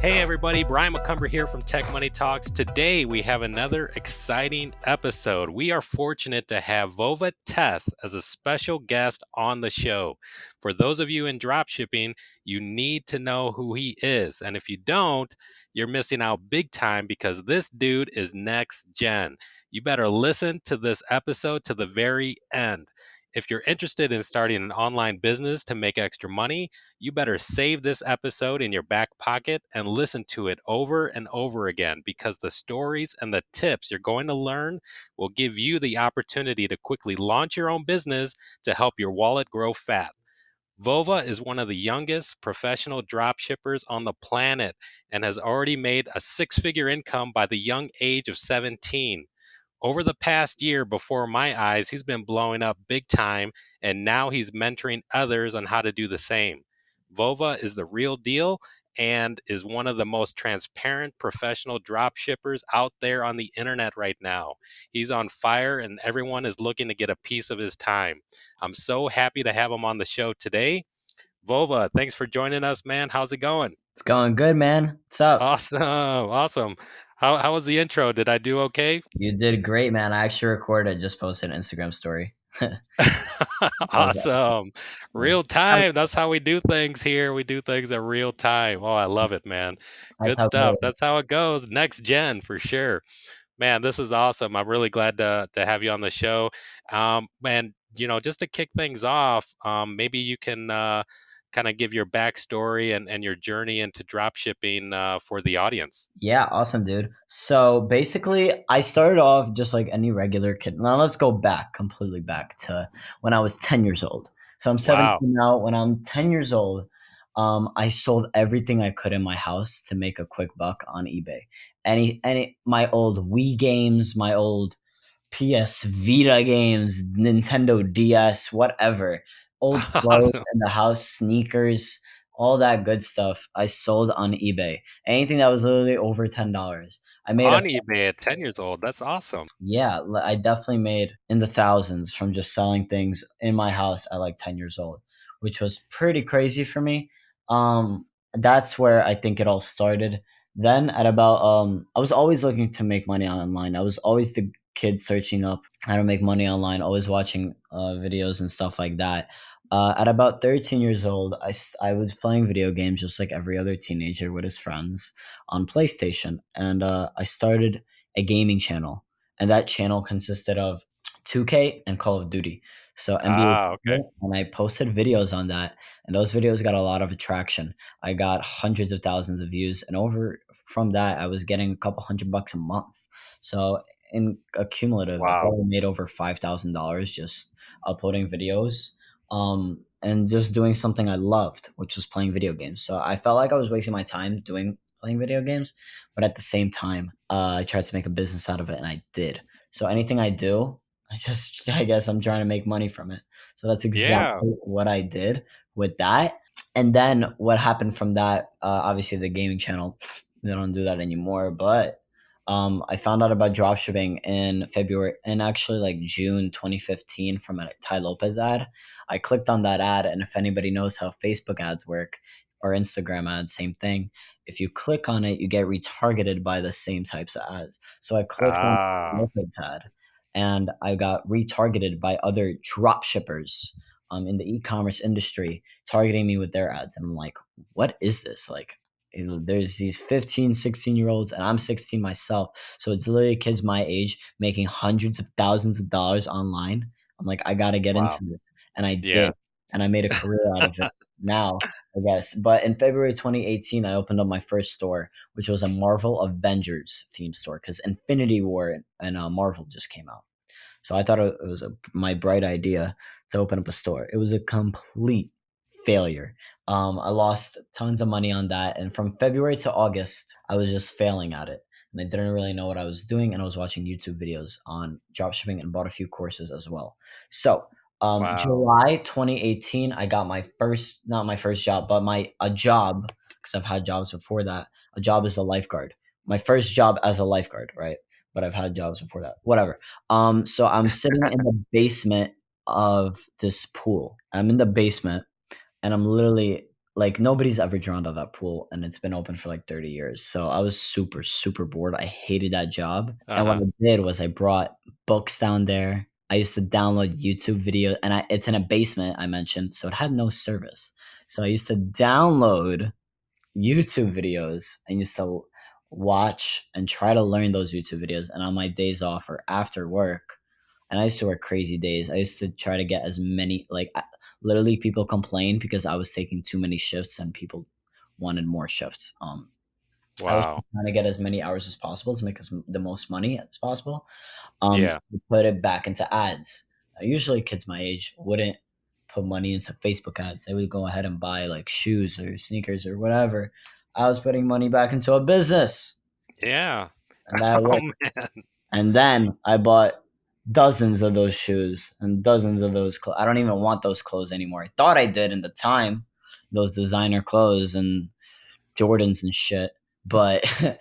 Hey everybody, Brian McCumber here from Tech Money Talks. Today we have another exciting episode. We are fortunate to have Vova Tess as a special guest on the show. For those of you in dropshipping, you need to know who he is. And if you don't, you're missing out big time because this dude is next gen. You better listen to this episode to the very end. If you're interested in starting an online business to make extra money, you better save this episode in your back pocket and listen to it over and over again because the stories and the tips you're going to learn will give you the opportunity to quickly launch your own business to help your wallet grow fat. Vova is one of the youngest professional drop shippers on the planet and has already made a six-figure income by the young age of 17. Over the past year before my eyes, he's been blowing up big time, and now he's mentoring others on how to do the same. Vova is the real deal and is one of the most transparent professional drop shippers out there on the internet right now. He's on fire, and everyone is looking to get a piece of his time. I'm so happy to have him on the show today. Vova, thanks for joining us, man. How's it going? It's going good, man. What's up? Awesome. Awesome. How was the intro? Did I do okay? You did great, man. I actually recorded it, just posted an Instagram story. How's that? Awesome. Yeah. Real time. That's how we do things here. We do things at real time. Oh, I love it, man. That's Good how stuff. it is. That's how it goes. Next gen for sure. Man, this is awesome. I'm really glad to have you on the show. And just to kick things off, maybe you can kind of give your backstory and your journey into drop shipping for the audience. Yeah, awesome, dude. So basically, I started off just like any regular kid. Now let's go back, completely back to when I was 10 years old. So I'm Wow. 17 now. When I'm 10 years old, I sold everything I could in my house to make a quick buck on eBay. My old Wii games, my old PS Vita games, Nintendo DS, whatever. Old clothes Awesome. in the house, sneakers, all that good stuff. I sold on eBay. Anything that was literally over $10. I made a On eBay at 10 years old. That's awesome. yeah, I definitely made in the thousands from just selling things in my house at like 10 years old, which was pretty crazy for me. That's where I think it all started. Then at about I was always looking to make money online. I was always the kid searching up how to make money online, always watching videos and stuff like that. At about 13 years old, I was playing video games just like every other teenager with his friends on PlayStation, and I started a gaming channel, and that channel consisted of 2K and Call of Duty. So Ah, NBA, okay. and I posted videos on that, and those videos got a lot of attraction. I got hundreds of thousands of views, and over from that, I was getting a couple $100 a month. So in accumulative, I Wow. probably made over $5,000 just uploading videos, and just doing something I loved, which was playing video games. So I felt like I was wasting my time doing playing video games, but at the same time, I tried to make a business out of it, and I did. So anything I do, I guess I'm trying to make money from it. So that's Yeah. exactly what I did with that. And then what happened from that? Obviously, the gaming channel, they don't do that anymore. But I found out about dropshipping in February, and actually like June 2015 from a Ty Lopez ad. I clicked on that ad, and if anybody knows how Facebook ads work or Instagram ads, same thing. If you click on it, you get retargeted by the same types of ads. So I clicked on Ah, Lopez ad, and I got retargeted by other drop shippers in the e-commerce industry targeting me with their ads. And I'm like, what is this? Like, there's these 15, 16-year olds, and I'm 16 myself. So it's literally kids my age making hundreds of thousands of dollars online. I'm like, I got to get into wow. this. And I Yeah. did. And I made a career out of it now, I guess. But in February 2018, I opened up my first store, which was a Marvel Avengers theme store because Infinity War and Marvel just came out. So I thought it was my bright idea to open up a store. It was a complete failure. I lost tons of money on that, and from February to August, I was just failing at it, and I didn't really know what I was doing. And I was watching YouTube videos on dropshipping and bought a few courses as well. So Wow. July 2018, I got my first, not my first job, but my a job because I've had jobs before that. A job as a lifeguard. My first job as a lifeguard, right? But I've had jobs before that. Whatever. So I'm sitting in the basement of this pool. I'm in the basement, and I'm literally like nobody's ever drowned out that pool, and it's been open for like 30 years. So I was super, super bored. I hated that job. And what Uh-huh. I did was I brought books down there. I used to download YouTube video, and it's in a basement I mentioned, so it had no service. So I used to download YouTube videos and used to watch and try to learn those YouTube videos. And on my days off or after work, and I used to work crazy days. I used to try to get as many, like, literally, people complained because I was taking too many shifts and people wanted more shifts. I was Wow. trying to get as many hours as possible to make the most money as possible. Yeah. To put it back into ads. Usually, kids my age wouldn't put money into Facebook ads. They would go ahead and buy like shoes or sneakers or whatever. I was putting money back into a business, Yeah. and that Oh, worked. man. And then I bought dozens of those shoes and dozens of those clothes. I don't even want those clothes anymore. I thought I did in the time, those designer clothes and Jordans and shit. But I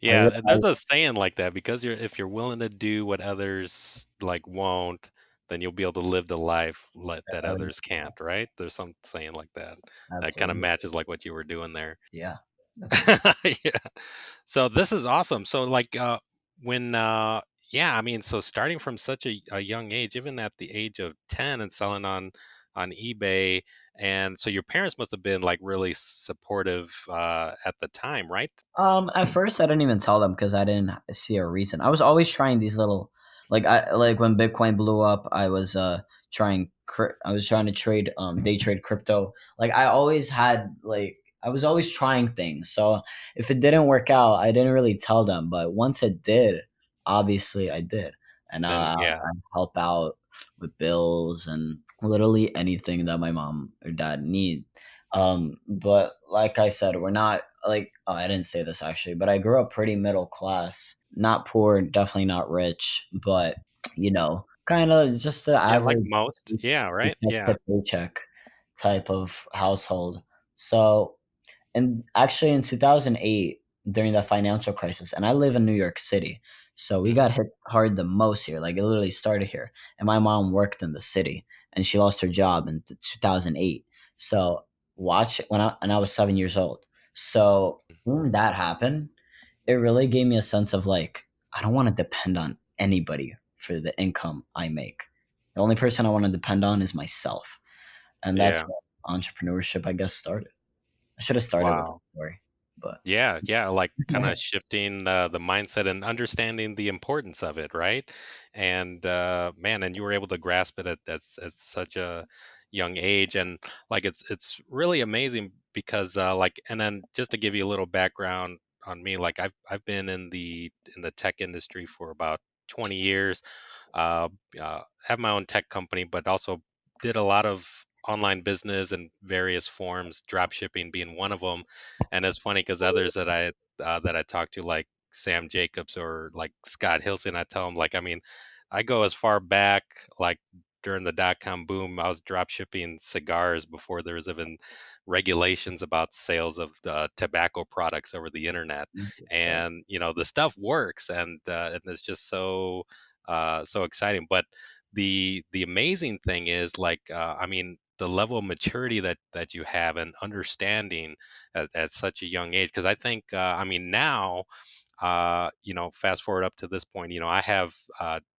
Yeah, there's realized a saying like that because if you're willing to do what others like won't, then you'll be able to live the life that others, others can't, right? There's some saying like that. That kind of absolutely, matches like what you were doing there. yeah, that's exactly. Yeah. So this is awesome. So like when yeah, I mean, so starting from such a young age, even at the age of 10 and selling on eBay, and so your parents must have been like really supportive at the time, right? At first, I didn't even tell them because I didn't see a reason. I was always trying these little, like when Bitcoin blew up, I was I was trying to trade, day trade crypto. Like I always had, like I was always trying things. So if it didn't work out, I didn't really tell them. But once it did, obviously I did, and Then yeah. I help out with bills and literally anything that my mom or dad need. But like I said, we're not like, oh, I didn't say this actually, but I grew up pretty middle class, not poor, definitely not rich, but kind of just the Yeah, like average most. Yeah, right? paycheck Yeah. to paycheck type of household. So, and actually in 2008, during the financial crisis, and I live in New York City, so we Mhm. got hit hard the most here. Like it literally started here. And my mom worked in the city and she lost her job in 2008. So watch when I was 7 years old. So when that happened, it really gave me a sense of like, I don't want to depend on anybody for the income I make. The only person I want to depend on is myself. And that's Yeah. what entrepreneurship, I guess, started. I should have started with that Wow. story, but Yeah, yeah, like kind of shifting the mindset and understanding the importance of it, right? And man, and you were able to grasp it at such a young age, and like it's really amazing because like, and then just to give you a little background on me, like I've been in the tech industry for about 20 years. uh, have my own tech company, but also did a lot of online business in various forms, drop shipping being one of them. And it's funny because others that I talk to, like Sam Jacobs or like Scott Hilson, I tell them like, I mean, I go as far back like during the dot com boom. I was drop shipping cigars before there was even regulations about sales of tobacco products over the internet. And the stuff works, and it's just so exciting. But the amazing thing is like I mean the level of maturity that you have and understanding at such a young age, because I think I mean now fast forward up to this point, I have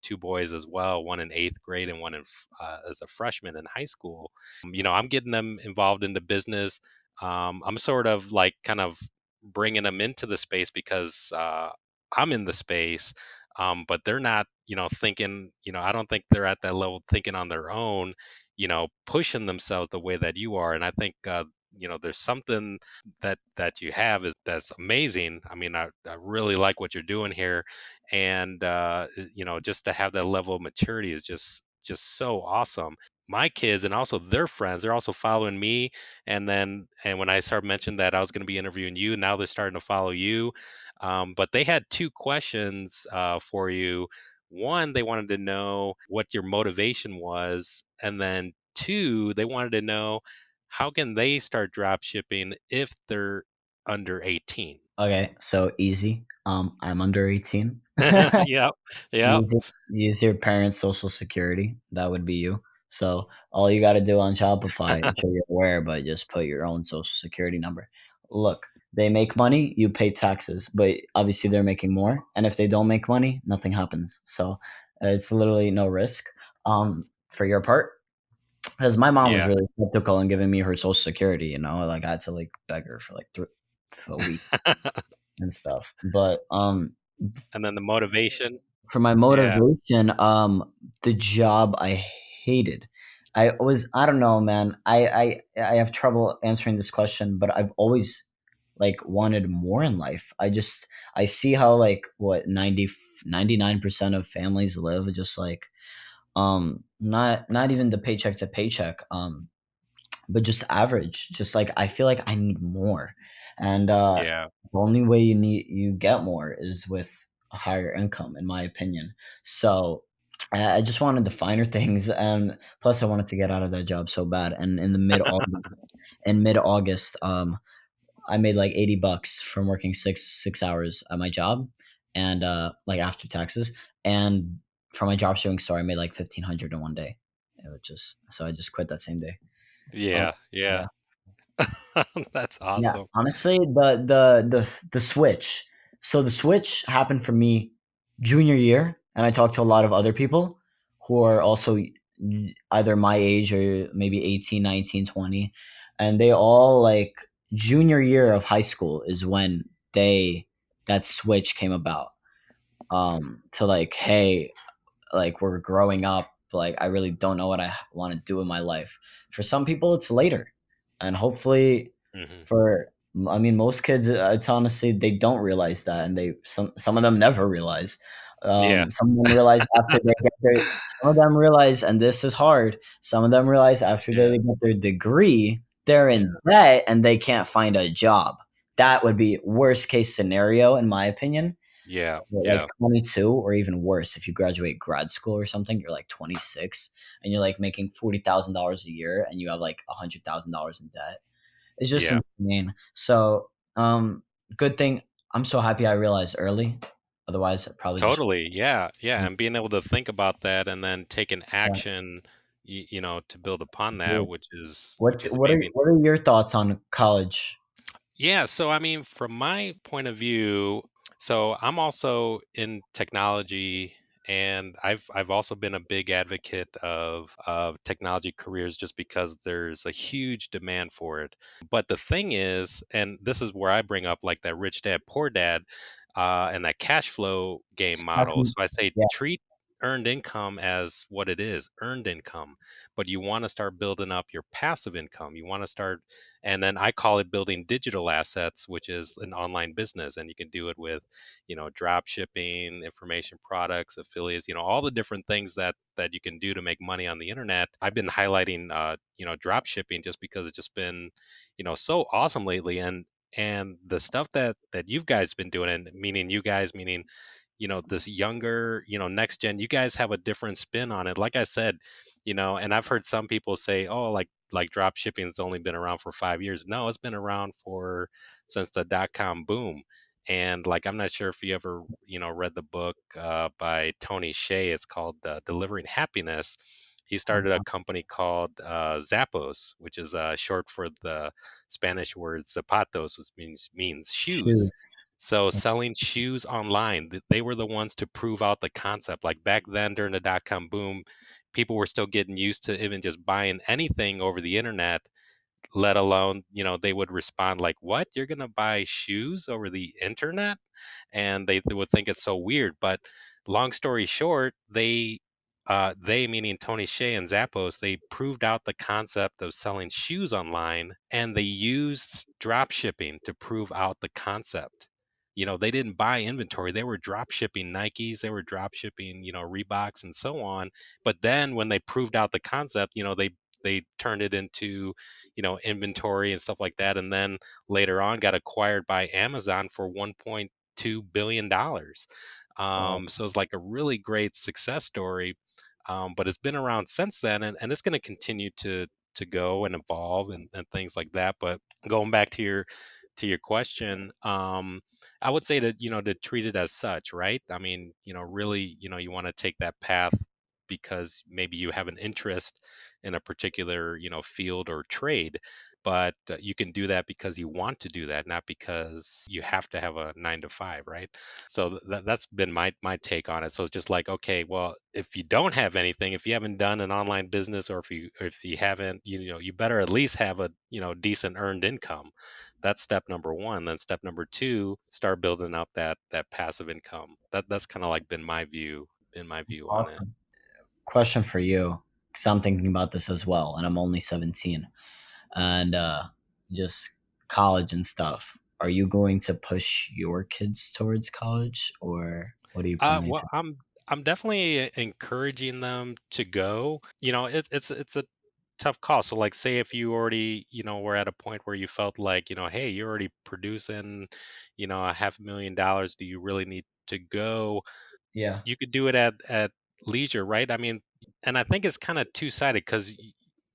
two boys as well, one in eighth grade and one as a freshman in high school. I'm getting them involved in the business. I'm sort of like kind of bringing them into the space because I'm in the space, but they're not, thinking, I don't think they're at that level thinking on their own, pushing themselves the way that you are. And I think, there's something that you have that's amazing. I mean, I really like what you're doing here, and just to have that level of maturity is just so awesome. My kids and also their friends, they're also following me, and when I started mentioning that I was going to be interviewing you, now they're starting to follow you. But they had two questions for you. One, they wanted to know what your motivation was, and then two, they wanted to know how can they start drop shipping if they're under 18? okay, so easy. I'm under 18. Yep. Yep. Use your parents' social security. That would be you. So all you got to do on Shopify, I'm sure you're aware, but just put your own social security number. Look, they make money, you pay taxes, but obviously they're making more. And if they don't make money, nothing happens. So it's literally no risk for your part. Because my mom was Yeah. really skeptical in giving me her social security, like I had to like beg her for like a week and stuff. But And then the motivation. for my Yeah. motivation, the job I hated. I don't know, man. I have trouble answering this question, but I've always like wanted more in life. I see how like what 99% of families live just like not even the paycheck to paycheck, but just average. Just like I feel like I need more. And Yeah. the only way you get more is with a higher income, in my opinion. So I just wanted the finer things, and plus I wanted to get out of that job so bad. And in mid August, I made like $80 from working six hours at my job, and like after taxes, and from my job showing store, I made like 1,500 in one day. It was just so I just quit that same day. Oh Yeah. yeah. Yeah. That's Yeah, awesome. honestly, the switch. So the switch happened for me junior year, and I talked to a lot of other people who are also either my age or maybe 18, 19, 20, and they all like junior year of high school is when they that switch came about. To like, hey, like we're growing up, like I really don't know what I want to do in my life. For some people it's later, and hopefully Hmm. for I mean most kids, it's honestly they don't realize that, and some of them never realize. Yeah. Some of them realize after they get their some of them realize, and this is hard, some of them realize after Yeah. they get their degree they're Yeah. in debt and they can't find a job. That would be worst case scenario in my opinion. Yeah. Like Yeah. 22, or even worse, if you graduate grad school or something, you're like 26 and you're like making $40,000 a year and you have like $100,000 in debt. It's just Yeah. insane. So, good thing I'm so happy I realized early. Otherwise, I probably just Totally. Yeah. Yeah. And being able to think about that and then take an yeah, action, to build upon that, dude. which is What are amazing. your thoughts on college? Yeah, so I mean, from my point of view, so I'm also in technology, and I've also been a big advocate of technology careers just because there's a huge demand for it. But the thing is, and this is where I bring up like that rich dad, poor dad, and that cash flow game model. So I say Yeah, treat earned income as what it is, earned income, but you want to start building up your passive income. You want to start, and then I call it building digital assets, which is an online business, and you can do it with drop shipping, information products, affiliates, all the different things that you can do to make money on the internet. I've been highlighting drop shipping just because it's just been so awesome lately. And the stuff that you guys been doing, and meaning you guys, meaning this younger next gen, you guys have a different spin on it. Like I said, and I've heard some people say, oh, like drop shipping's only been around for 5 years. No, it's been around for since the dot-com boom. And like, I'm not sure if you ever read the book by Tony Hsieh. It's called Delivering Happiness. He started a company called Zappos, which is short for the Spanish word zapatos, which means shoes. shoot. So selling shoes online, they were the ones to prove out the concept. Like back then during the dot-com boom, people were still getting used to even just buying anything over the internet, let alone, they would respond like, "What? You're going to buy shoes over the internet?" And they would think it's so weird. But long story short, they meaning Tony Hsieh and Zappos, they proved out the concept of selling shoes online, and they used drop shipping to prove out the concept. They didn't buy inventory. They were drop shipping Nikes, they were drop shipping, Reeboks and so on. But then when they proved out the concept, they turned it into, inventory and stuff like that. And then later on got acquired by Amazon for $1.2 billion. Wow. So it's like a really great success story. But it's been around since then, and it's going to continue to go and evolve and things like that. But going back to your question, I would say to treat it as such, right? I mean, really, you want to take that path because maybe you have an interest in a particular, field or trade, but you can do that because you want to do that, not because you have to have a 9 to 5, right? So that's been my take on it. So it's just like, okay, well, if you don't have anything, if you haven't done an online business, or if you haven't, you better at least have a, decent earned income. That's step number one. Then step number two, start building up that passive income. That's kind of like been my view on it. Awesome. Question for you, because I'm thinking about this as well, and I'm only 17, and just college and stuff. Are you going to push your kids towards college, or what are you planning Well, to? I'm definitely encouraging them to go. It's a tough call. So, like, say if you already, were at a point where you felt like, hey, you're already producing, a $500,000. Do you really need to go? Yeah, You could do it at leisure, right? I mean, and I think it's kind of two-sided, because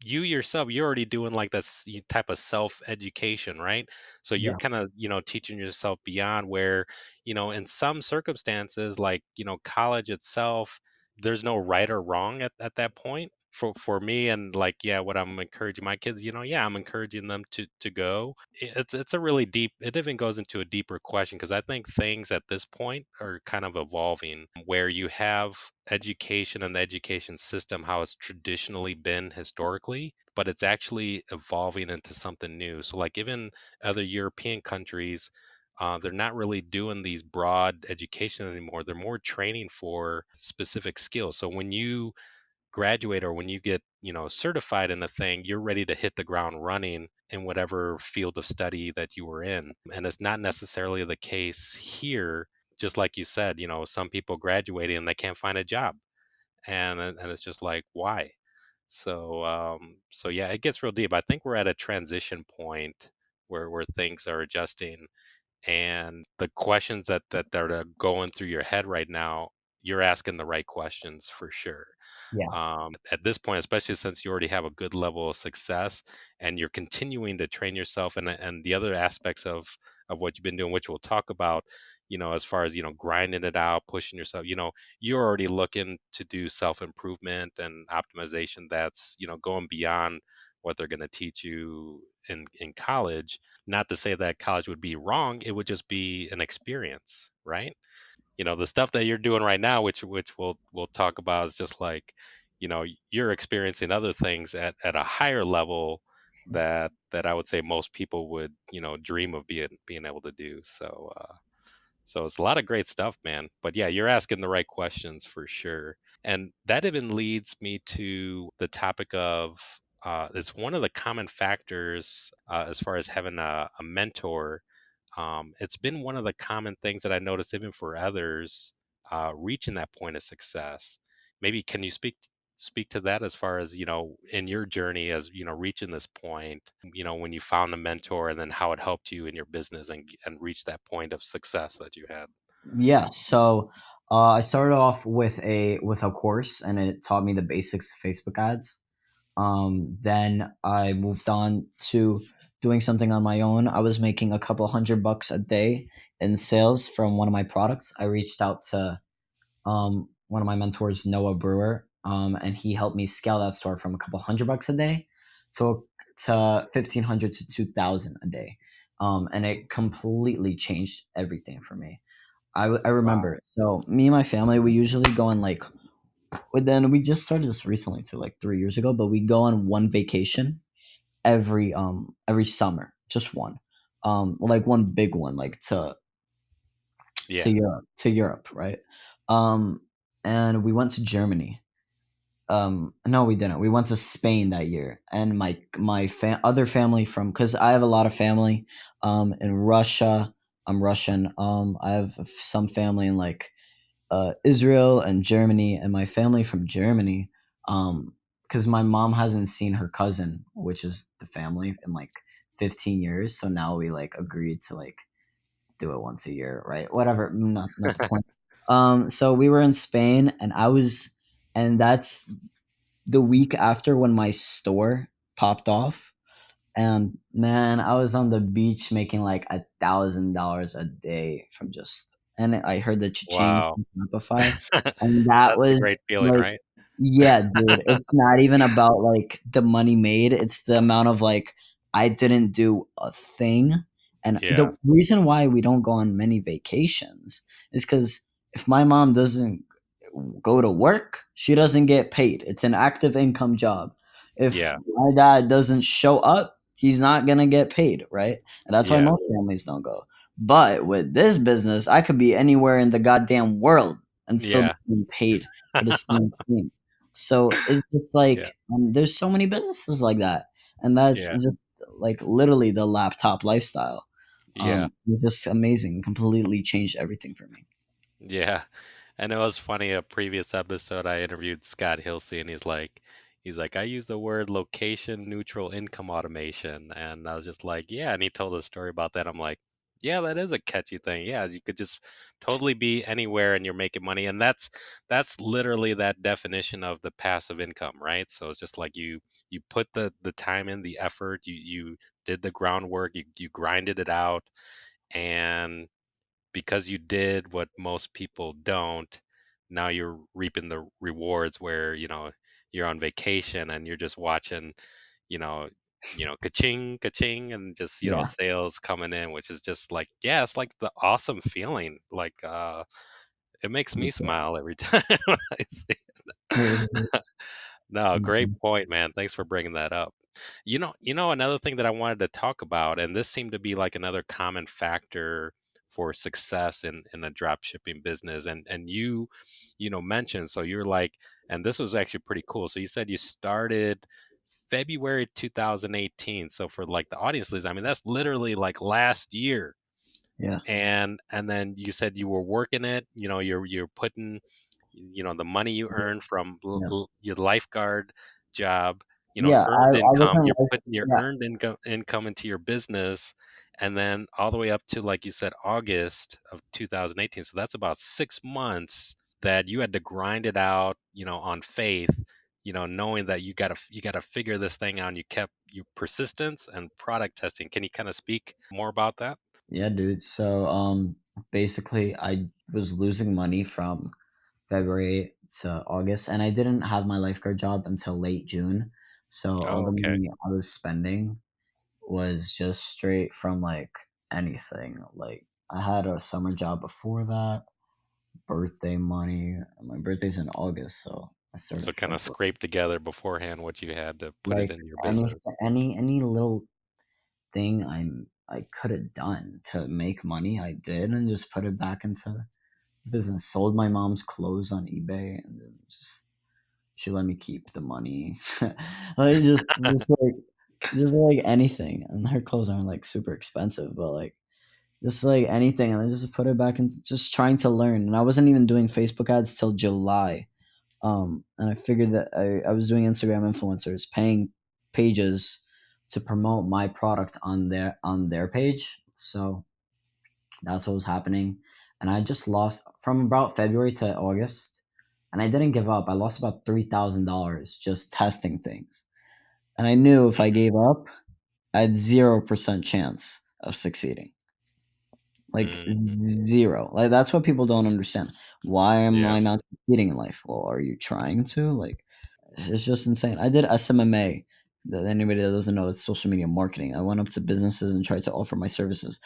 you yourself, you're already doing like this type of self-education, right? So you're yeah, kind of, teaching yourself beyond where, in some circumstances, like, college itself, there's no right or wrong at that point. For me, and like, yeah, what I'm encouraging my kids, yeah, I'm encouraging them to go. It's a really deep, it even goes into a deeper question, because I think things at this point are kind of evolving, where you have education and the education system how it's traditionally been historically, but it's actually evolving into something new. So like even other European countries, they're not really doing these broad education anymore. They're more training for specific skills. So when you graduate, or when you get, certified in a thing, you're ready to hit the ground running in whatever field of study that you were in. And it's not necessarily the case here. Just like you said, some people graduating and they can't find a job, and it's just like, why? So yeah, it gets real deep. I think we're at a transition point where things are adjusting, and the questions that are going through your head right now, you're asking the right questions for sure. yeah, At this point, especially since you already have a good level of success, and you're continuing to train yourself, and the other aspects of what you've been doing, which we'll talk about, as far as, grinding it out, pushing yourself, you're already looking to do self improvement and optimization that's, going beyond what they're going to teach you in college. Not to say that college would be wrong, it would just be an experience, right? The stuff that you're doing right now, which we'll talk about, is just like, you're experiencing other things at a higher level that I would say most people would, dream of being able to do. So it's a lot of great stuff, man. But yeah, you're asking the right questions for sure. And that even leads me to the topic of, it's one of the common factors, as far as having a mentor. It's been one of the common things that I noticed, even for others, reaching that point of success. Maybe can you speak to that, as far as, in your journey, as reaching this point, when you found a mentor, and then how it helped you in your business, and reach that point of success that you had. yeah. So I started off with a course, and it taught me the basics of Facebook ads. Then I moved on to doing something on my own. I was making a couple $100 a day in sales from one of my products. I reached out to one of my mentors, Noah Brewer, and he helped me scale that store from a couple $100 a day to 1,500 to 2,000 a day, and it completely changed everything for me. I Wow. remember. So me and my family, we usually go on like. But then we just started this recently, too, like 3 years ago. But we go on one vacation every summer, just one, like one big one, like to Yeah. Europe, right? Um, and we went to Germany. No, we didn't. We went to Spain that year, and my other family from, because I have a lot of family in Russia. I'm Russian. I have some family in like Israel and Germany, and my family from Germany. Because my mom hasn't seen her cousin, which is the family, in like 15 years. So now we like agreed to like do it once a year, right? Whatever, not the point. So we were in Spain, and that's the week after when my store popped off. And man, I was on the beach making like $1,000 a day from just. And I heard the cha-ching Wow. from Shopify, and that That's a was great feeling, like right? Yeah, dude, it's not even about, like, the money made, it's the amount of, like, I didn't do a thing, and the Yeah. reason why we don't go on many vacations is because if my mom doesn't go to work, she doesn't get paid. It's an active income job. If Yeah. my dad doesn't show up, he's not gonna get paid, right? And that's why Yeah. most families don't go. But with this business, I could be anywhere in the goddamn world and still Yeah. be paid for the same thing. So it's just Yeah. like there's so many businesses like that, and that's Yeah. just like literally the laptop lifestyle. Yeah. It's just amazing. Completely changed everything for me. Yeah. And it was funny, a previous episode I interviewed Scott Hilsey, and he's like, I use the word location neutral income automation. And I was just like, yeah, and he told a story about that. I'm like, yeah, that is a catchy thing. Yeah, you could just totally be anywhere and you're making money. And that's literally that definition of the passive income, right? So it's just like you put the time in, the effort, you did the groundwork, you grinded it out, and because you did what most people don't, now you're reaping the rewards where, you're on vacation and you're just watching, you know, ka-ching, ka-ching, and just, Yeah. sales coming in, which is just like, yeah, it's like the awesome feeling. Like, it makes me smile every time I see. No, great Mhm. point, man. Thanks for bringing that up. Another thing that I wanted to talk about, and this seemed to be like another common factor for success in a drop shipping business. And mentioned, so you're like, and this was actually pretty cool. So you said you started February 2018. So for like the audience listeners, I mean, that's literally like last year. Yeah. And then you said you were working it, you're putting, the money you earned from Yeah. your lifeguard job, Yeah. earned I income, wasn't you're like putting your yeah. earned income into your business, and then all the way up to, like you said, August of 2018. So that's about 6 months that you had to grind it out, on faith, knowing that you got to figure this thing out, and you kept your persistence and product testing. Can you kind of speak more about that? Yeah, dude. So basically I was losing money from February to August, and I didn't have my lifeguard job until late June. So all Oh, the okay. money I was spending was just straight from like anything. Like I had a summer job before that, birthday money. My birthday's in August, so I So started kind of February. scrape together beforehand what you had to put it Like in your any business. any little thing I could have done to make money, I did, and just put it back into business. Sold my mom's clothes on eBay, and then just she let me keep the money. Like just like anything, and her clothes aren't like super expensive, but like just like anything, and I just put it back into just trying to learn. And I wasn't even doing Facebook ads till July. And I figured that I was doing Instagram influencers, paying pages to promote my product on their page. So that's what was happening. And I just lost from about February to August. And I didn't give up. I lost about $3,000 just testing things. And I knew if I Mhm. gave up, I had 0% chance of succeeding. Like Mm, zero. Like that's what people don't understand. Why am yeah. I not succeeding in life? Well, are you trying to? Like it's just insane. I did SMMA. That anybody that doesn't know, it's social media marketing. I went up to businesses and tried to offer my services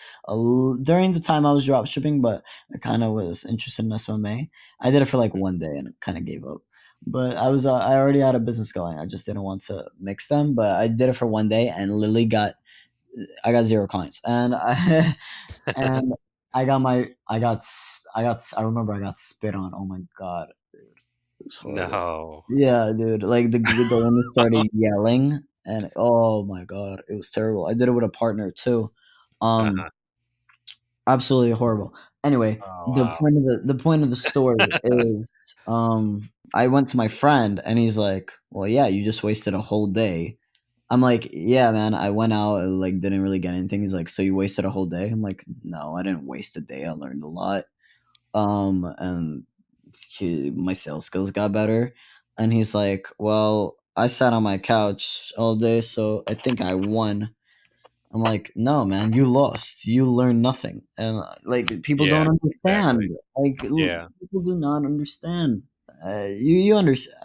during the time I was drop shipping, but I kind of was interested in SMMA. I did it for like one day and kind of gave up. But I already had a business going. I just didn't want to mix them. But I did it for one day and literally I got zero clients, and and I remember I got spit on. Oh my god, it was horrible. No. Yeah, dude. Like the woman started yelling, and oh my god, it was terrible. I did it with a partner too. Um, Uh-huh. absolutely horrible. Anyway, Oh, wow. the point of the story is, I went to my friend, and he's like, "Well, yeah, you just wasted a whole day." I'm like, "Yeah, man, I went out and like didn't really get anything." He's like, "So you wasted a whole day?" I'm like, "No, I didn't waste a day. I learned a lot." And my sales skills got better. And he's like, "Well, I sat on my couch all day, so I think I won." I'm like, "No, man, you lost. You learned nothing." And like people Yeah, don't exactly. understand. Like Yeah. people do not understand. You understand?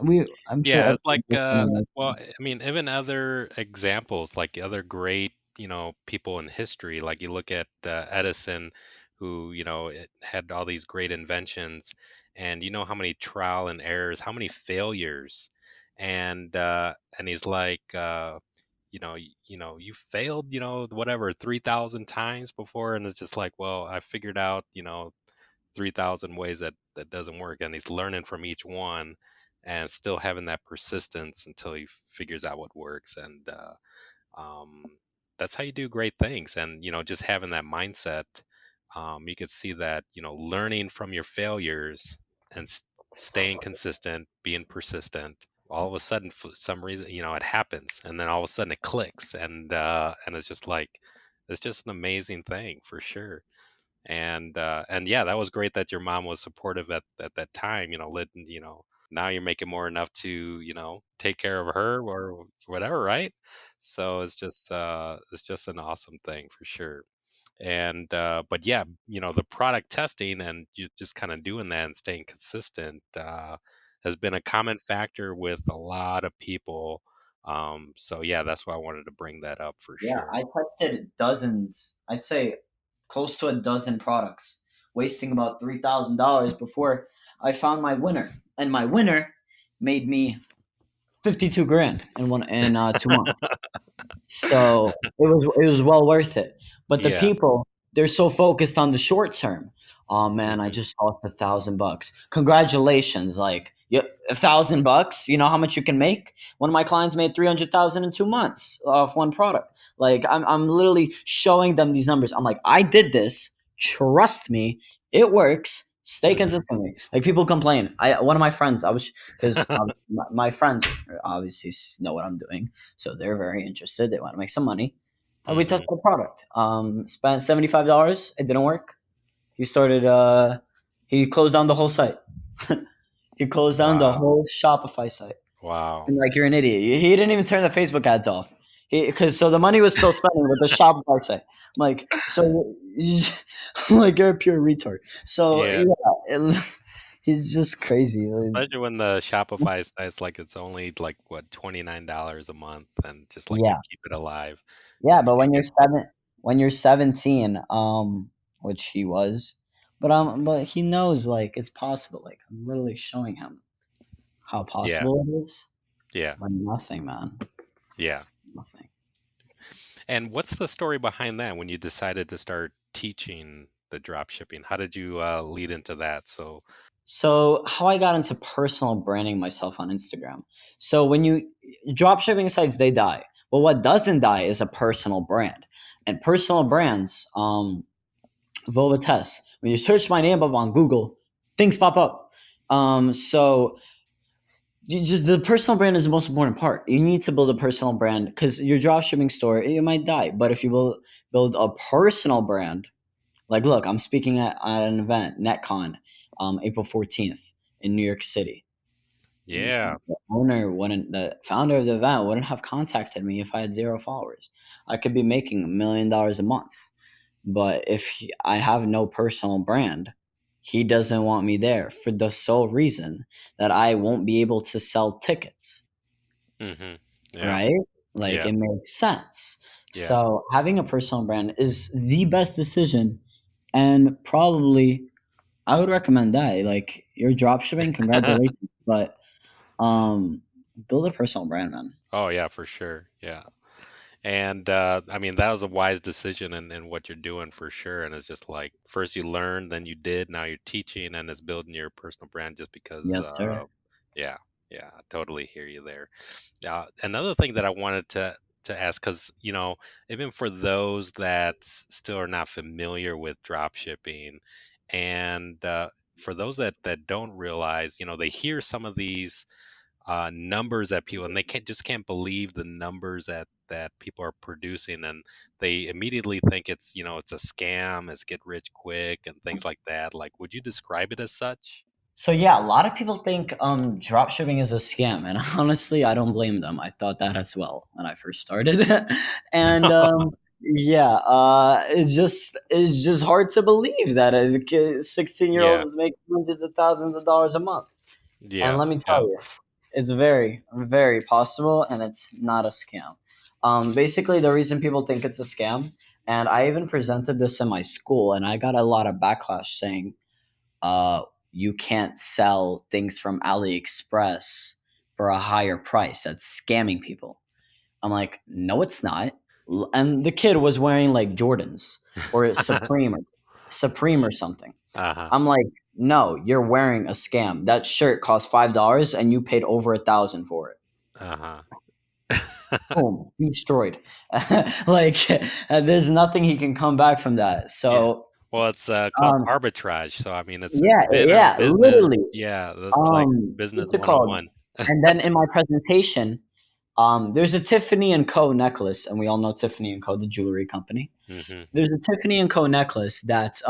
I'm sure Yeah, it's like, everyone well, understands. I mean, even other examples, like other great, people in history, like you look at Edison, who, had all these great inventions, and you know how many trial and errors, how many failures, and he's like, you failed, whatever, 3,000 times before, and it's just like, well, I figured out, 3,000 ways that doesn't work, and he's learning from each one and still having that persistence until he figures out what works. And um, that's how you do great things. And just having that mindset, you could see that, learning from your failures and staying consistent, being persistent, all of a sudden for some reason, it happens, and then all of a sudden it clicks, and it's just like, it's just an amazing thing for sure. And yeah, that was great that your mom was supportive at that time, letting, now you're making more enough to, take care of her or whatever, right? So it's just an awesome thing for sure. And but yeah, the product testing and you just kind of doing that and staying consistent has been a common factor with a lot of people. So yeah, that's why I wanted to bring that up for Yeah, sure. I tested dozens. I'd say close to a dozen products, wasting about $3,000 before I found my winner. And my winner made me 52 grand in 2 months. So it was well worth it. But the Yeah. people, they're so focused on the short term. Oh man, I Hmm. just lost $1,000. Congratulations! Like, yeah, $1,000. You know how much you can make? One of my clients made 300,000 in 2 months off one product. Like, I'm literally showing them these numbers. I'm like, I did this. Trust me, it works. Stay Hmm. consistent with me. Like, people complain. One of my friends, I was because my friends obviously know what I'm doing, so they're very interested. They want to make some money. And we Hmm. tested the product. Spent $75. It didn't work. He started. He closed down the whole site. He closed down the Wow. whole Shopify site. Wow. And like, you're an idiot. He didn't even turn the Facebook ads off. Because so the money was still spending with the Shopify site. I'm like, so I'm like, you're a pure retard. So Yeah. yeah, he's just crazy. Like, Especially when the Shopify site's like it's only like what, $29 a month, and just like to yeah, keep it alive. yeah. And But you when get when you're 17, which he was, but he knows like it's possible. Like, I'm literally showing him how yeah, possible it is. yeah, But nothing, man. yeah. Nothing. And what's the story behind that when you decided to start teaching the drop shipping? How did you lead into that? So So, how I got into personal branding myself on Instagram. So, when you drop shipping sites, they die. But what doesn't die is a personal brand. And personal brands, Vova Tess. When you search my name up on Google, things pop up. So just the personal brand is the most important part. You need to build a personal brand because your dropshipping store, it might die. But if you build a personal brand, like, look, I'm speaking at an event, NetCon, April 14th in New York City. yeah. The founder of the event wouldn't have contacted me if I had zero followers. I could be making $1 million a month. But if I have no personal brand, he doesn't want me there for the sole reason that I won't be able to sell tickets, Hmm. Yeah, right? Like, yeah, it makes sense. yeah. So having a personal brand is the best decision, and probably I would recommend that. Like, you're drop shipping, congratulations, but um, build a personal brand, man. Oh yeah, for sure. Yeah. And I mean, that was a wise decision in what you're doing for sure. And it's just like first you learned, then you did, now you're teaching, and it's building your personal brand just because. Yes, sir. Yeah, yeah, I totally hear you there. Another thing that I wanted to ask, because even for those that still are not familiar with drop shipping, and for those that don't realize, they hear some of these numbers that people, and they can't believe the numbers that people are producing, and they immediately think it's a scam, it's get rich quick and things like that. Like, would you describe it as such? So yeah, a lot of people think drop shipping is a scam, and honestly, I don't blame them. I thought that as well when I first started, and yeah, it's just hard to believe that a 16-year-old Yeah. is making hundreds of thousands of dollars a month. And Yeah. let me tell Yeah. you, it's very, very possible, and it's not a scam. Basically, the reason people think it's a scam, and I even presented this in my school, and I got a lot of backlash saying, uh, you can't sell things from AliExpress for a higher price. That's scamming people. I'm like, no, it's not. And the kid was wearing like Jordans or Supreme or something. Uh-huh. I'm like, no, you're wearing a scam. That shirt cost $5 and you paid over 1,000 for it. Uh-huh. Boom, destroyed. Like, there's nothing he can come back from that. Yeah. So, Well, it's called um, arbitrage. So I mean, it's yeah, bit yeah, literally. business. Yeah, that's like What's business it called? 101. And then in my presentation, there's a Tiffany and Co. necklace, and we all know Tiffany and Co. the jewelry company. Hmm. There's a Tiffany and Co. necklace that's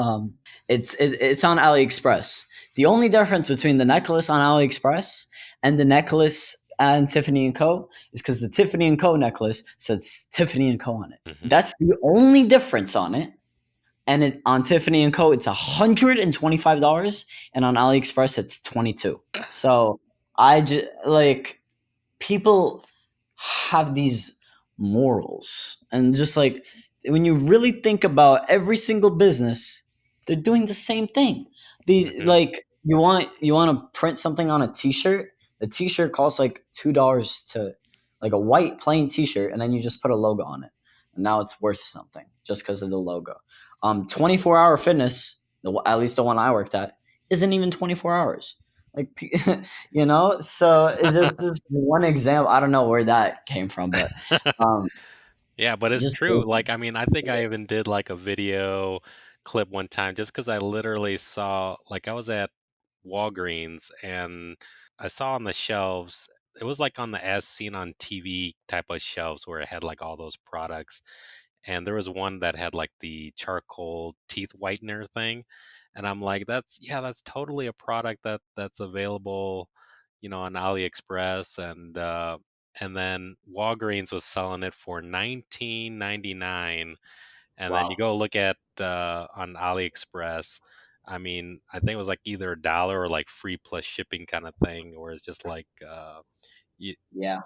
it's on AliExpress. The only difference between the necklace on AliExpress and the necklace and Tiffany and Co. is because the Tiffany and Co. necklace says Tiffany and Co. on it. Hmm. That's the only difference on it. And on Tiffany and Co. it's $125, and on AliExpress it's 22. So I just like people have these morals, and just like when you really think about every single business, they're doing the same thing. These Hmm. like you want to print something on a t-shirt. The t-shirt costs like $2 to like a white plain t-shirt, and then you just put a logo on it, and now it's worth something just because of the logo. 24-hour fitness, at least the one I worked at, isn't even 24 hours. Like, so it's just one example. I don't know where that came from, but um Yeah, but it's just true. Like, I mean, I think I even did like a video clip one time just because I literally saw, like, I was at Walgreens and I saw on the shelves, it was like on the as seen on TV type of shelves where it had like all those products. And there was one that had like the charcoal teeth whitener thing. And I'm like, yeah, that's totally a product that's available, on AliExpress. And then Walgreens was selling it for 19.99, and then you wow. go look at on AliExpress. I mean, I think it was like either a dollar or like free plus shipping kind of thing, or it's just like you, Yeah.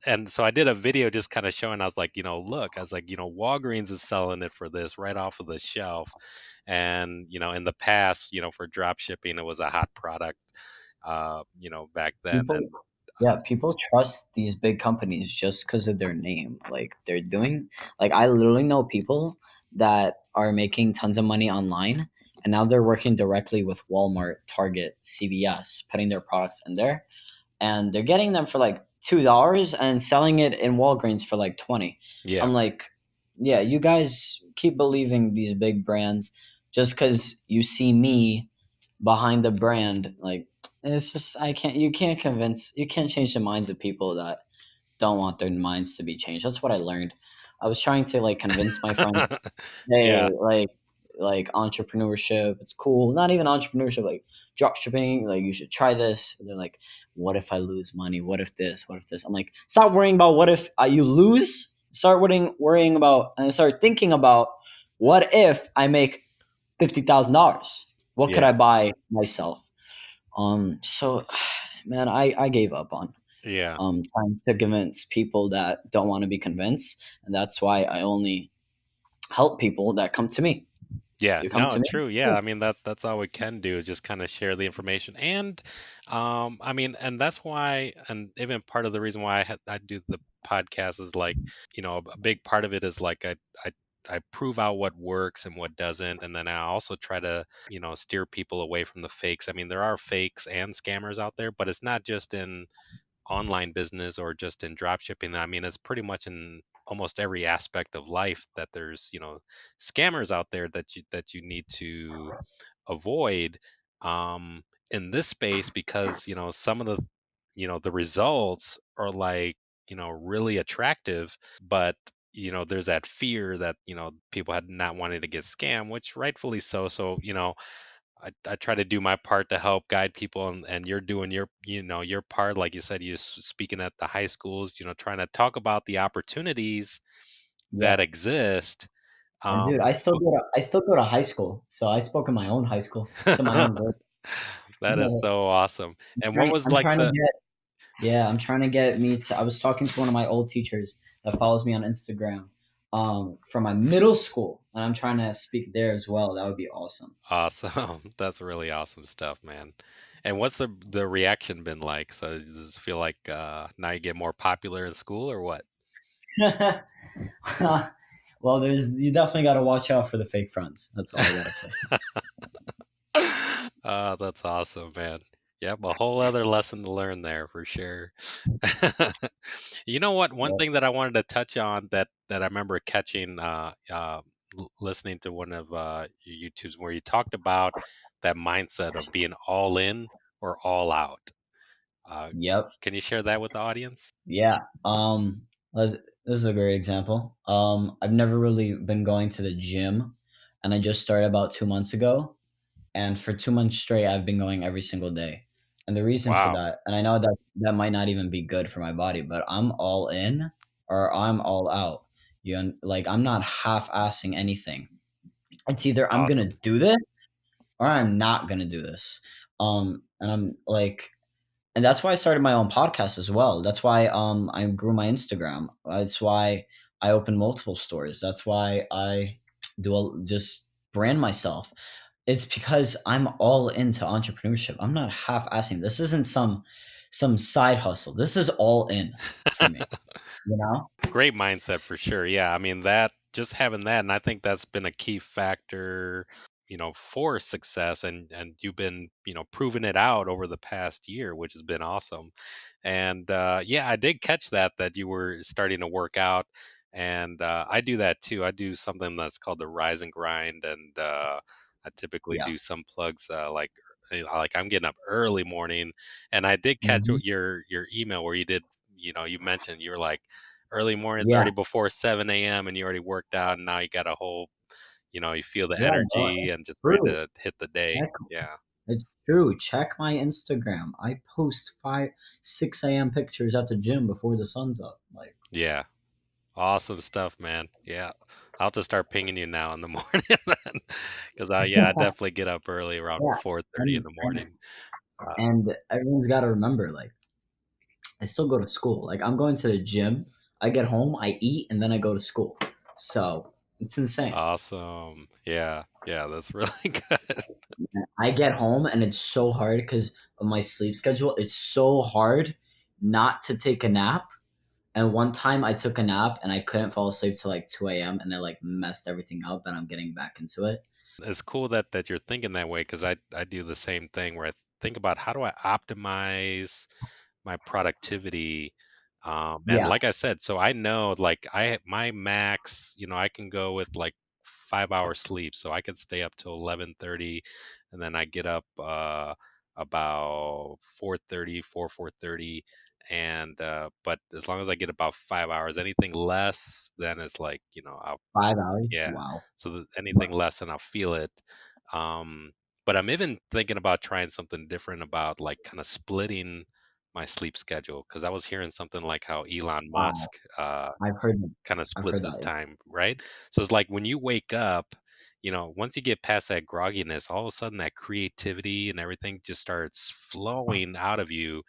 and so I did a video just kind of showing. I was like, look, I was like, Walgreens is selling it for this right off of the shelf, and in the past, for drop shipping, it was a hot product, back then, People, and yeah, people trust these big companies just because of their name. Like, they're doing, like, I literally know people that are making tons of money online, and now they're working directly with Walmart, Target, CVS, putting their products in there, and they're getting them for like $2 and selling it in Walgreens for like 20. yeah. I'm like, yeah, you guys keep believing these big brands just because you see me behind the brand. Like, it's just you can't change the minds of people that don't want their minds to be changed. That's what I learned. I was trying to like convince my friends, Yeah. hey, like entrepreneurship, it's cool. Not even entrepreneurship, like drop shipping, like you should try this. And they're like, what if I lose money? What if this? What if this? I'm like, stop worrying about what if you lose. Start worrying about and start thinking about what if I make $50,000? What could Yeah. I buy myself? So man, I gave up on Yeah. trying to convince people that don't want to be convinced, and that's why I only help people that come to me. Yeah, You come no, to me? true. Yeah, Cool. I mean that's all we can do is just kind of share the information, and I mean, and that's why, and even part of the reason why I do the podcast is like, a big part of it is like I I prove out what works and what doesn't, and then I also try to steer people away from the fakes. I mean, there are fakes and scammers out there, but it's not just in online business or just in drop shipping. I mean, it's pretty much in almost every aspect of life that there's, scammers out there that you need to avoid in this space because, some of the results are like, really attractive, but there's that fear that people had not wanted to get scammed, which rightfully so. So I try to do my part to help guide people, and you're doing your part, like you said, you're speaking at the high schools, trying to talk about the opportunities that Yeah. exist. And dude, um I still go to high school. So I spoke in my own high school to my own group. That is so awesome. And what Trying was I'm like trying to the get yeah, I'm trying to get me to I was talking to one of my old teachers that follows me on Instagram, from my middle school, and I'm trying to speak there as well. That would be awesome. awesome? That's really awesome stuff, man. And what's the reaction been like? So does it feel like now you get more popular in school or what? Well, there's you definitely got to watch out for the fake friends. That's all I gotta say. That's awesome, man. Yep, a whole other lesson to learn there for sure. You know what? One Yeah. thing that I wanted to touch on that I remember catching, listening to one of your YouTubes where you talked about that mindset of being all in or all out. Uh, Yep. can you share that with the audience? Yeah. This is a great example. I've never really been going to the gym, and I just started about 2 months ago. And for 2 months straight, I've been going every single day. And the reason for Wow. that, and I know that that might not even be good for my body, but I'm all in or I'm all out. Like I'm not half-assing anything. It's either I'm gonna Awesome. do this or I'm not gonna do this. And I'm like, and that's why I started my own podcast as well. That's why I grew my Instagram. That's why I opened multiple stores. That's why I just brand myself. It's because I'm all into entrepreneurship. I'm not half-assing. This isn't some side hustle. This is all in for me, you know? Great mindset for sure. Yeah, I mean that just having that, and I think that's been a key factor, for success. And you've been, proving it out over the past year, which has been awesome. And yeah, I did catch that you were starting to work out, and I do that too. I do something that's called the rise and grind, and I typically Yeah. do some plugs like I'm getting up early morning, and I did catch Mhm. your email where you did. You mentioned you were like early mornings Yeah. already before 7 a.m. and you already worked out and now you got a whole, you feel the Yeah, bro. energy It's and just ready true. to hit the day. Check Yeah. It's true. Check my Instagram. I post 5, 6 a.m. pictures at the gym before the sun's up. Like, Yeah. Awesome stuff, man. Yeah. I'll just start pinging you now in the morning then. Because yeah, I definitely get up early around yeah. 4:30 in And the and morning. Uh, and everyone's got to remember, like, I still go to school. Like, I'm going to the gym. I get home, I eat, and then I go to school. So it's insane. awesome. Yeah. Yeah, that's really good. I get home, and it's so hard because of my sleep schedule. It's so hard not to take a nap. And one time I took a nap and I couldn't fall asleep till like 2 a.m. and it like messed everything up, and I'm getting back into it. It's cool that you're thinking that way because I do the same thing where I think about how do I optimize my productivity. And Yeah, like I said, so I know like my max, I can go with like 5 hours sleep. So I could stay up till 11:30 and then I get up about 4:30, 4:30. And but as long as I get about 5 hours, anything less then it's like, I'll 5 hours. yeah. Wow. So anything less and I'll feel it. Um, but I'm even thinking about trying something different about like kind of splitting my sleep schedule because I was hearing something like how Elon Wow. Musk I've heard kind of I've splits heard his that. Yeah. time, right? So it's like when you wake up, once you get past that grogginess, all of a sudden that creativity and everything just starts flowing out of you.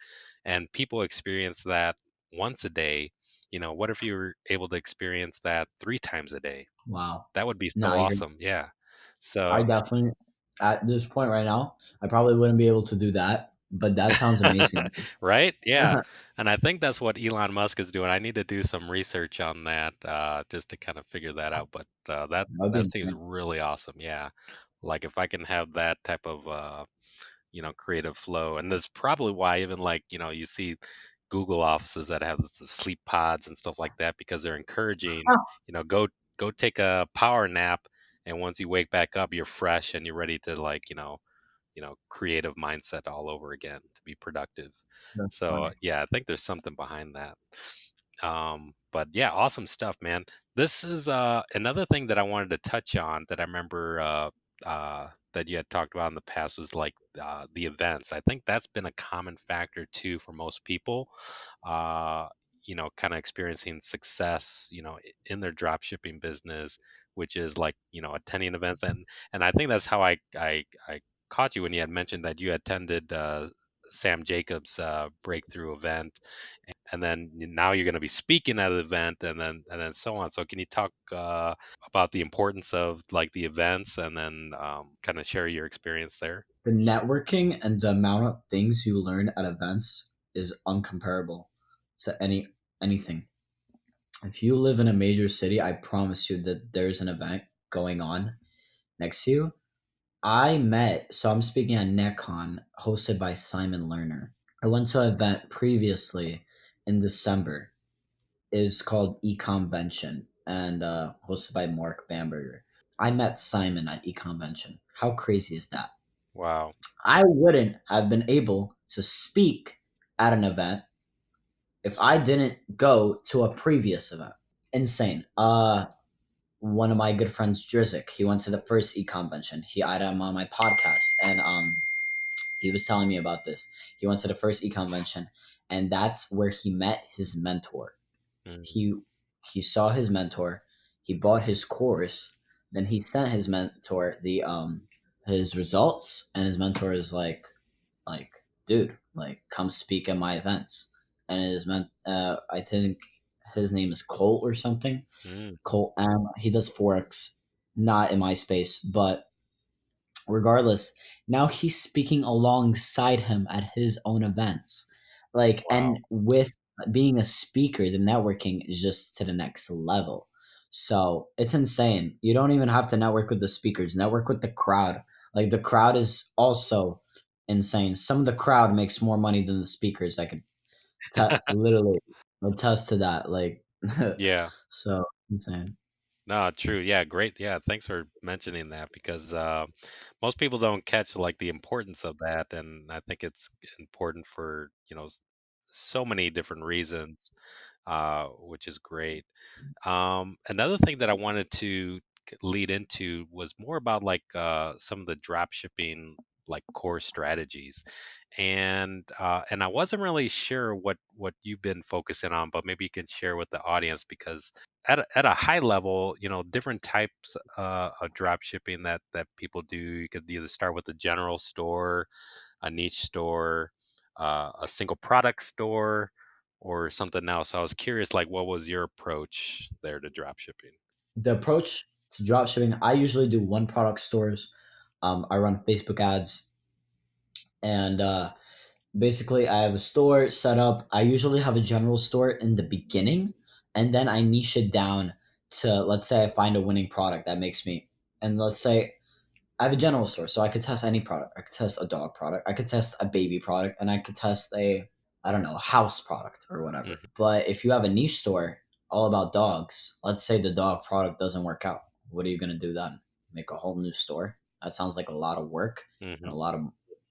And people experience that once a day. What if you were able to experience that 3 times a day? Wow. That would be so No, awesome. Yeah. I So, definitely at this point right now, I probably wouldn't be able to do that, but that sounds amazing. right? Yeah. That And I think that's what Elon Musk is doing. I need to do some research on that just to kind of figure that out. But would be that seems insane. really awesome. Yeah. Like if I can have that type of creative flow, and that's probably why even like you see Google offices that have the sleep pods and stuff like that because they're encouraging Huh. go take a power nap, and once you wake back up, you're fresh and you're ready to like creative mindset all over again to be productive. That's So funny. yeah, I think there's something behind that. But yeah, awesome stuff, man. This is another thing that I wanted to touch on that I remember that you had talked about in the past was like the events. I think that's been a common factor too for most people. Uh, kind of experiencing success, in their drop shipping business, which is like attending events, and I think that's how I caught you when you had mentioned that you attended Sam Jacobs' breakthrough event, and then now you're going to be speaking at an event, and then so on. So can you talk about the importance of like the events, and then kind of share your experience there? The networking and the amount of things you learn at events is uncomparable to anything. If you live in a major city, I promise you that there's an event going on next to you. So I'm speaking at NetCon hosted by Simon Lerner. I went to an event previously in December. Is called Econvention and hosted by Mark Bamberger. I met Simon at Econvention. How crazy is that? Wow. I wouldn't have been able to speak at an event if I didn't go to a previous event. Insane. One of my good friends, Drizik, he went to the first Econvention. I had him on my podcast, and he was telling me about this. He went to the first Econvention, and that's where he met his mentor. Mm, he he saw his mentor, he bought his course, then he sent his mentor the his results, and his mentor is like dude, like come speak at my events. And I think his name is Colt or something. mm, Colt he does forex, not in my space, but regardless, now he's speaking alongside him at his own events. Like, wow. and with being a speaker, the networking is just to the next level. So it's insane. You don't even have to network with the speakers, network with the crowd. Like, the crowd is also insane. Some of the crowd makes more money than the speakers. I could literally attest to that. Like, Yeah. so insane. No, true. Yeah, great. Yeah, thanks for mentioning that because most people don't catch like the importance of that, and I think it's important for so many different reasons, which is great. Another thing that I wanted to lead into was more about like some of the drop shipping like core strategies, and I wasn't really sure what you've been focusing on, but maybe you can share with the audience because at a high level, different types of drop shipping that people do. You could either start with a general store, a niche store, a single product store, or something else. I was curious, like, what was your approach there to drop shipping? The approach to drop shipping, I usually do one product stores. I run Facebook ads, and basically, I have a store set up. I usually have a general store in the beginning, and then I niche it down to, let's say I find a winning product that makes me, and let's say I have a general store, so I could test any product. I could test a dog product, I could test a baby product, and I could test a, I don't know, a house product or whatever. Hmm. But if you have a niche store all about dogs, let's say the dog product doesn't work out. What are you going to do then? Make a whole new store? That sounds like a lot of work and Hmm. a lot of,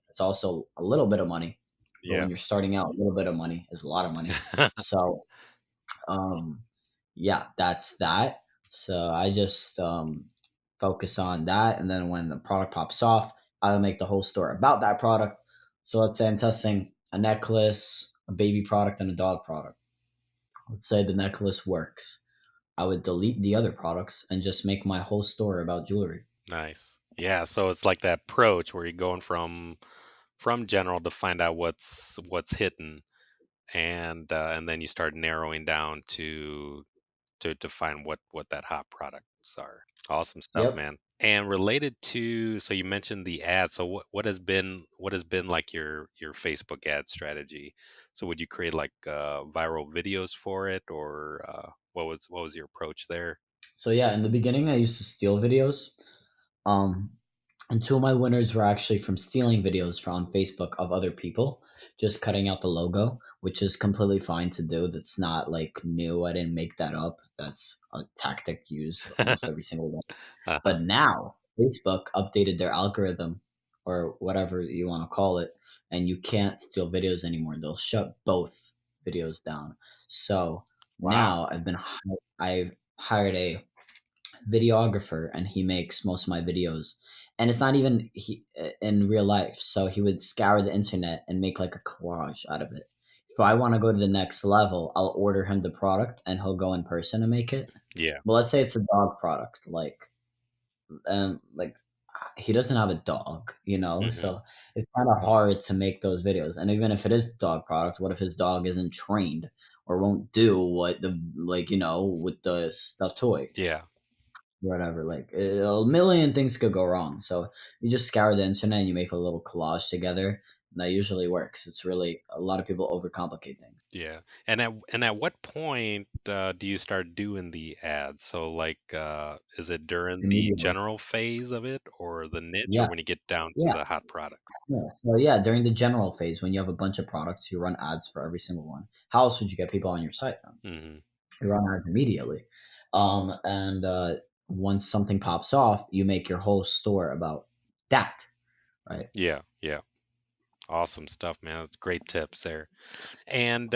it's also a little bit of money. But Yeah. when you're starting out, a little bit of money is a lot of money. So um, yeah, that's that. So I just focus on that, and then when the product pops off, I'll make the whole store about that product. So let's say I'm testing a necklace, a baby product, and a dog product. Let's say the necklace works. I would delete the other products and just make my whole store about jewelry. Nice. Yeah, so it's like that approach where you're going from general to find out what's hidden, and then you start narrowing down to find what that hot products are. Awesome stuff, Yep. man. And related to, so you mentioned the ad. So what has been like your Facebook ad strategy? So would you create like viral videos for it, or what was your approach there? So yeah, in the beginning, I used to steal videos. Um, and two of my winners were actually from stealing videos from Facebook of other people, just cutting out the logo, which is completely fine to do. That's not like new. I didn't make that up. That's a tactic used almost every single day. Uh-huh. But now Facebook updated their algorithm or whatever you want to call it, and you can't steal videos anymore. They'll shut both videos down. So Wow. now I've hired a videographer, and he makes most of my videos, and it's not even in real life, so he would scour the internet and make like a collage out of it. If I want to go to the next level, I'll order him the product and he'll go in person and make it. Yeah. But let's say it's a dog product, like he doesn't have a dog, you know, Hmm. so it's kind of hard to make those videos. And even if it is dog product, what if his dog isn't trained or won't do what the like you know with the stuffed toy, Yeah. whatever? Like a million things could go wrong. So you just scour the internet and you make a little collage together. And that usually works. It's really a lot of people overcomplicate things Yeah. And at what point do you start doing the ads? So like is it during the immediately. general phase of it or the niche or Yeah, when you get down to yeah. the hot products? Yeah. So yeah, during the general phase, when you have a bunch of products, you run ads for every single one. How else would you get people on your site? Hmm. You run ads immediately. And once something pops off, you make your whole store about that, right? Yeah, yeah. Awesome stuff, man. That's great tips there. And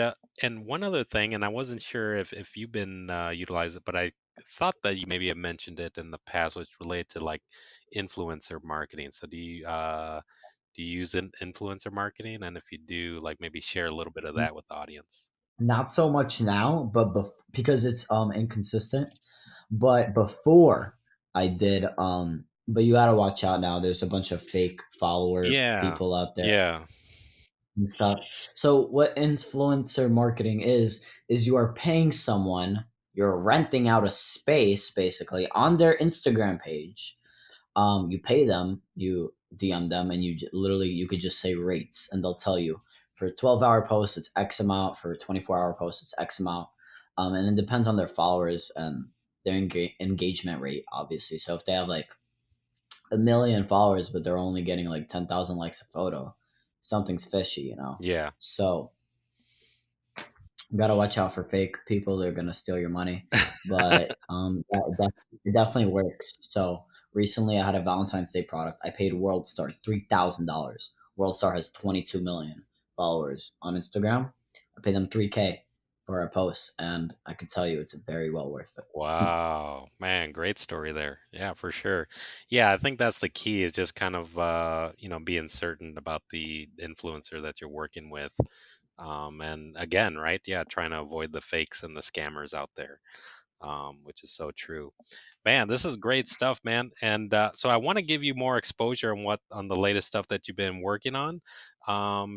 one other thing, and I wasn't sure if you've been utilizing it, but I thought that you maybe have mentioned it in the past, which related to like influencer marketing. So do you use influencer marketing? And if you do, like maybe share a little bit of N- that with the audience. Not so much now, but because it's inconsistent. But before I did, but you gotta watch out now. There's a bunch of fake follower Yeah, people out there yeah, and stuff. So what influencer marketing is you are paying someone, you're renting out a space basically on their Instagram page. You pay them, you DM them, and literally you could just say rates, and they'll tell you for a 12-hour post it's X amount, for a 24-hour post it's X amount, and it depends on their followers and their engagement rate, obviously. So if they have like a million followers, but they're only getting like 10,000 likes a photo, something's fishy, you know. yeah. So you gotta watch out for fake people. They're gonna steal your money. But it definitely works. So recently, I had a Valentine's Day product. I paid WorldStar $3,000. WorldStar has 22 million followers on Instagram. I paid them 3K for a post, and I can tell you it's very well worth it. Wow, man, great story there. Yeah, for sure. Yeah, I think that's the key is just kind of being certain about the influencer that you're working with. And again, right? Yeah, trying to avoid the fakes and the scammers out there, which is so true. Man, this is great stuff, man. And so I want to give you more exposure on the latest stuff that you've been working on.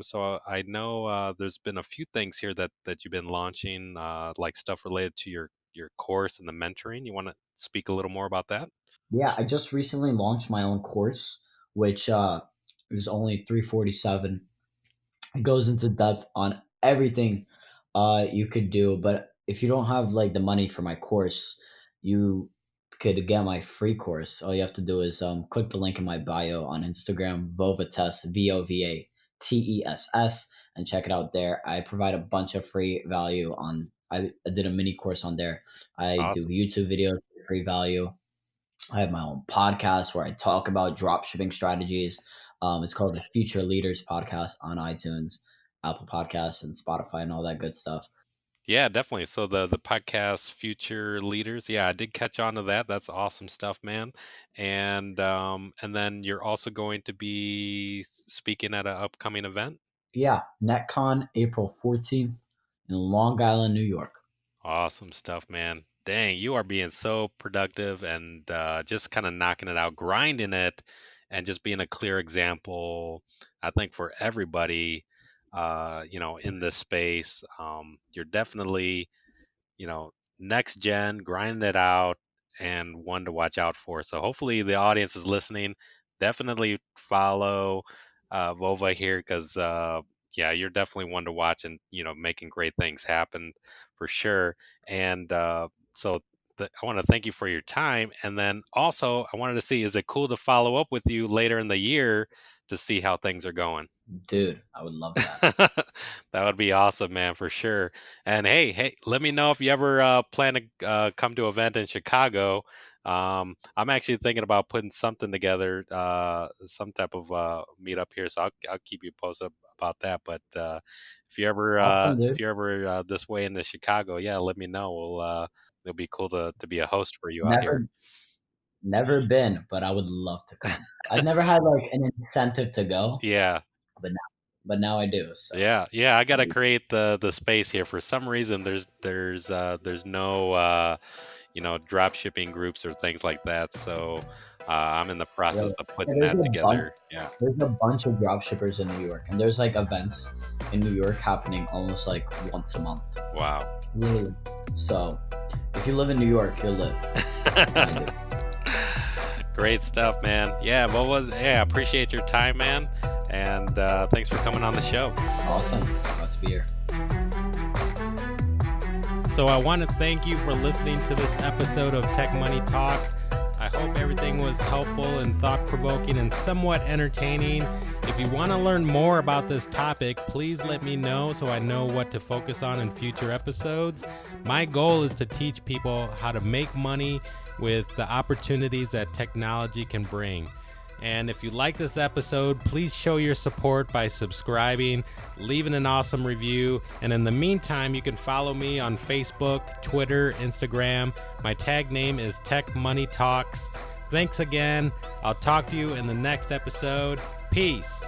So I know there's been a few things here that you've been launching, like stuff related to your course and the mentoring. You want to speak a little more about that? Yeah, I just recently launched my own course, which is only 347. It goes into depth on everything you could do. But if you don't have like the money for my course, you could get my free course. All you have to do is click the link in my bio on Instagram, Vova Tess, VOVATESS, and check it out there. I provide a bunch of free value on. I did a mini course on there. I do Awesome. YouTube videos for free value. I have my own podcast where I talk about drop shipping strategies. It's called the Future Leaders Podcast on iTunes, Apple Podcasts, and Spotify, and all that good stuff. Yeah, definitely. So the podcast Future Leaders, yeah, I did catch on to that. That's awesome stuff, man. And then you're also going to be speaking at an upcoming event. Yeah, NetCon April 14th in Long Island, New York. Awesome stuff, man. Dang, you are being so productive and just kind of knocking it out, grinding it, and just being a clear example, I think, for everybody, in this space. You're definitely next gen, grinding it out, and one to watch out for. So hopefully the audience is listening. Definitely follow Vova here because yeah, you're definitely one to watch and making great things happen for sure. And so I want to thank you for your time. And then also I wanted to see, is it cool to follow up with you later in the year to see how things are going? Dude, I would love that. That would be awesome, man, for sure. And hey, let me know if you ever plan to come to an event in Chicago. I'm actually thinking about putting something together, some type of meetup here, so I'll keep you posted about that. But Awesome, if dude. you're ever this way into Chicago, yeah, let me know. It'll be cool to be a host for you out here. Never, never been, but I would love to come. I've never had like an incentive to go, Yeah. but now I do. So Yeah, I gotta that'd be create the space here. For some reason, there's no drop shipping groups or things like that. So I'm in the process Really? of Yeah, putting that together. Yeah. there's a bunch of drop shippers in New York, and there's like events in New York happening almost like once a month. Wow. Literally. So if you live in New York, you're lit. Find it. Great stuff, man. Yeah, appreciate your time, man. And thanks for coming on the show. Awesome. Let's be here. So I want to thank you for listening to this episode of Tech Money Talks. I hope everything was helpful and thought-provoking and somewhat entertaining. If you want to learn more about this topic, please let me know so I know what to focus on in future episodes. My goal is to teach people how to make money with the opportunities that technology can bring. And if you like this episode, please show your support by subscribing, leaving an awesome review. And in the meantime, you can follow me on Facebook, Twitter, Instagram. My tag name is Tech Money Talks. Thanks again. I'll talk to you in the next episode. Peace.